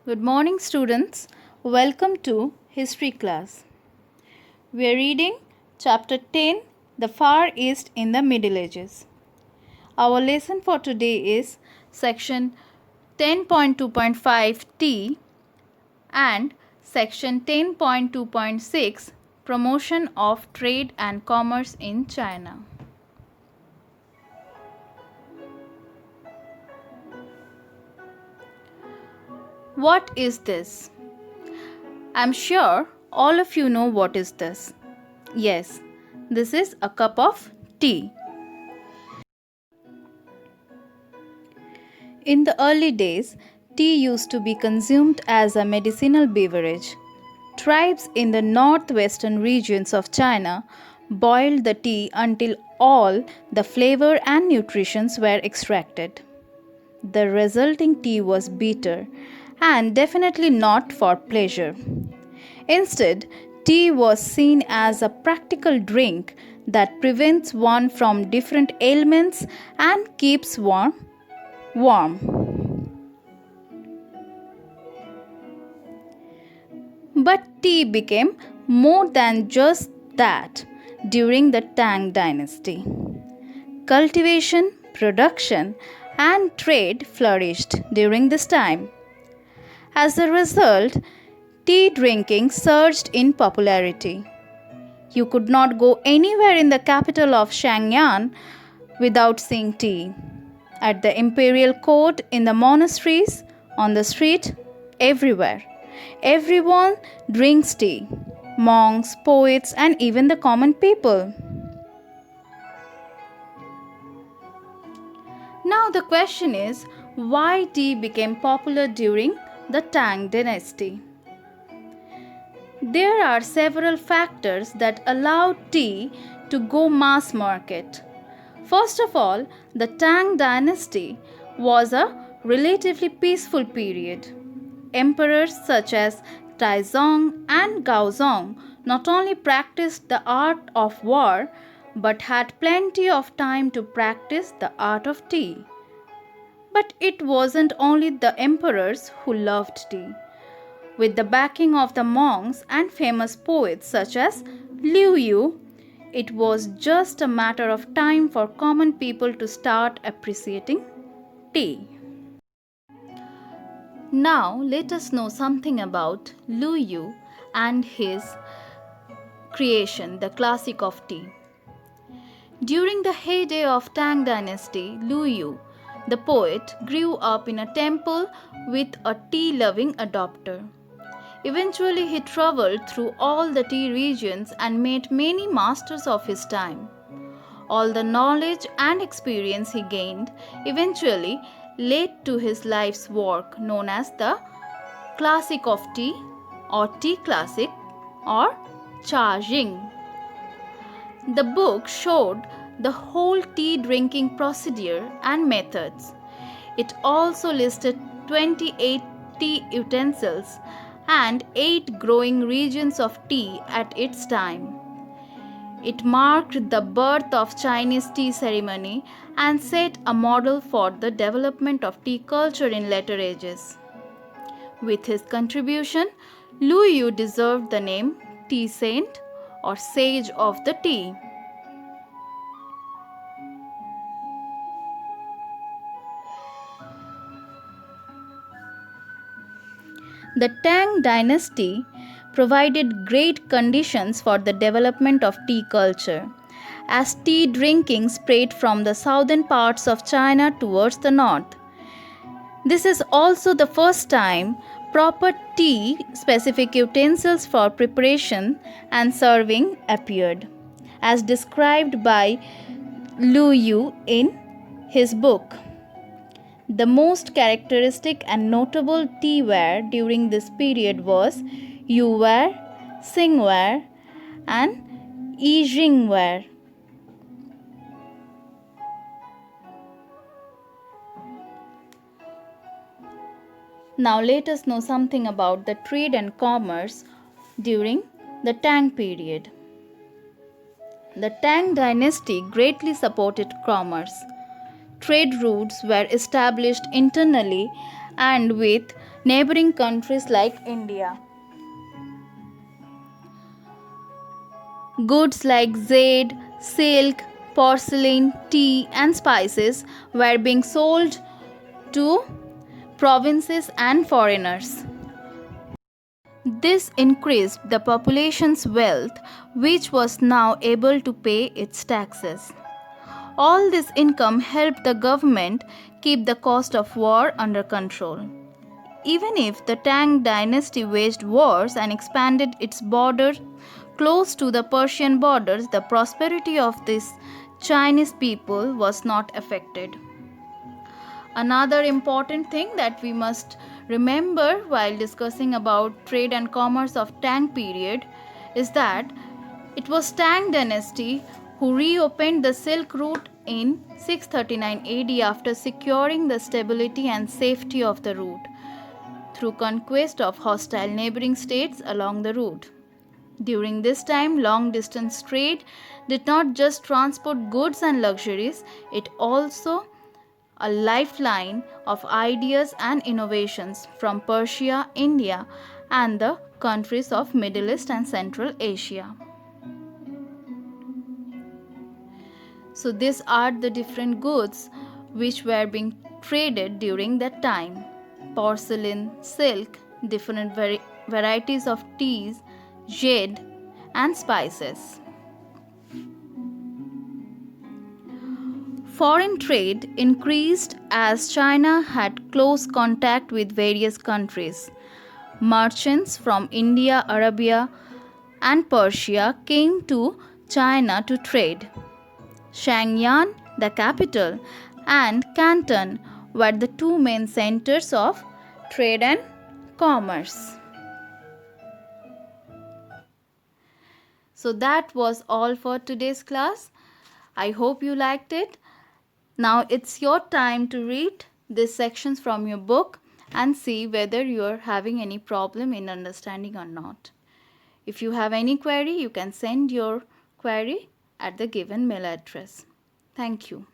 Good morning, students. Welcome to History class. We are reading Chapter 10, The Far East in the Middle Ages. Our lesson for today is Section 10.2.5T and Section 10.2.6, Promotion of Trade and Commerce in China. What is this? I'm sure all of you know what is this. Yes, this is a cup of tea. In the early days, tea used to be consumed as a medicinal beverage. Tribes in the northwestern regions of China boiled the tea until all the flavor and nutrients were extracted. The resulting tea was bitter and definitely not for pleasure. Instead, tea was seen as a practical drink that prevents one from different ailments and keeps one warm. But tea became more than just that during the Tang dynasty. Cultivation, production, and trade flourished during this time. As a result, tea drinking surged in popularity. You could not go anywhere in the capital of Shangyan without seeing tea. At the imperial court, in the monasteries, on the street, everywhere. Everyone drinks tea. Monks, poets, and even the common people. Now the question is, why tea became popular during the Tang dynasty? There are several factors that allowed tea to go mass market. First of all, the Tang dynasty was a relatively peaceful period. Emperors such as Taizong and Gaozong not only practiced the art of war but had plenty of time to practice the art of tea. But it wasn't only the emperors who loved tea. With the backing of the monks and famous poets such as Liu Yu, it was just a matter of time for common people to start appreciating tea. Now let us know something about Liu Yu and his creation, the classic of tea. During the heyday of Tang dynasty, Liu Yu, the poet, grew up in a temple with a tea-loving adopter. Eventually, he traveled through all the tea regions and met many masters of his time. All the knowledge and experience he gained eventually led to his life's work known as the Classic of Tea or Tea Classic or Cha Jing. The book showed the whole tea drinking procedure and methods. It also listed 28 tea utensils and 8 growing regions of tea at its time. It marked the birth of Chinese tea ceremony and set a model for the development of tea culture in later ages. With his contribution, Liu Yu deserved the name tea saint or sage of the tea. The Tang dynasty provided great conditions for the development of tea culture, as tea drinking spread from the southern parts of China towards the north. This is also the first time proper tea specific utensils for preparation and serving appeared, as described by Liu Yu in his book. The most characteristic and notable tea ware during this period was Yuware, Xingware, and Yijingware. Now let us know something about the trade and commerce during the Tang period. The Tang dynasty greatly supported commerce. Trade routes were established internally and with neighboring countries like India. Goods like jade, silk, porcelain, tea, and spices were being sold to provinces and foreigners. This increased the population's wealth, which was now able to pay its taxes. All this income helped the government keep the cost of war under control. Even if the Tang dynasty waged wars and expanded its borders close to the Persian borders, the prosperity of this Chinese people was not affected. Another important thing that we must remember while discussing about trade and commerce of Tang period is that it was Tang dynasty who reopened the Silk Route in 639 AD after securing the stability and safety of the route through conquest of hostile neighboring states along the route. During this time, long distance trade did not just transport goods and luxuries, it also a lifeline of ideas and innovations from Persia, India, and the countries of Middle East and Central Asia. So these are the different goods which were being traded during that time. Porcelain, silk, different varieties of teas, jade, and spices. Foreign trade increased as China had close contact with various countries. Merchants from India, Arabia, and Persia came to China to trade. Shangyan, the capital, and Canton were the two main centers of trade and commerce. So that was all for today's class. I hope you liked it. Now it's your time to read these sections from your book and see whether you are having any problem in understanding or not. If you have any query, you can send your query at the given mail address. Thank you.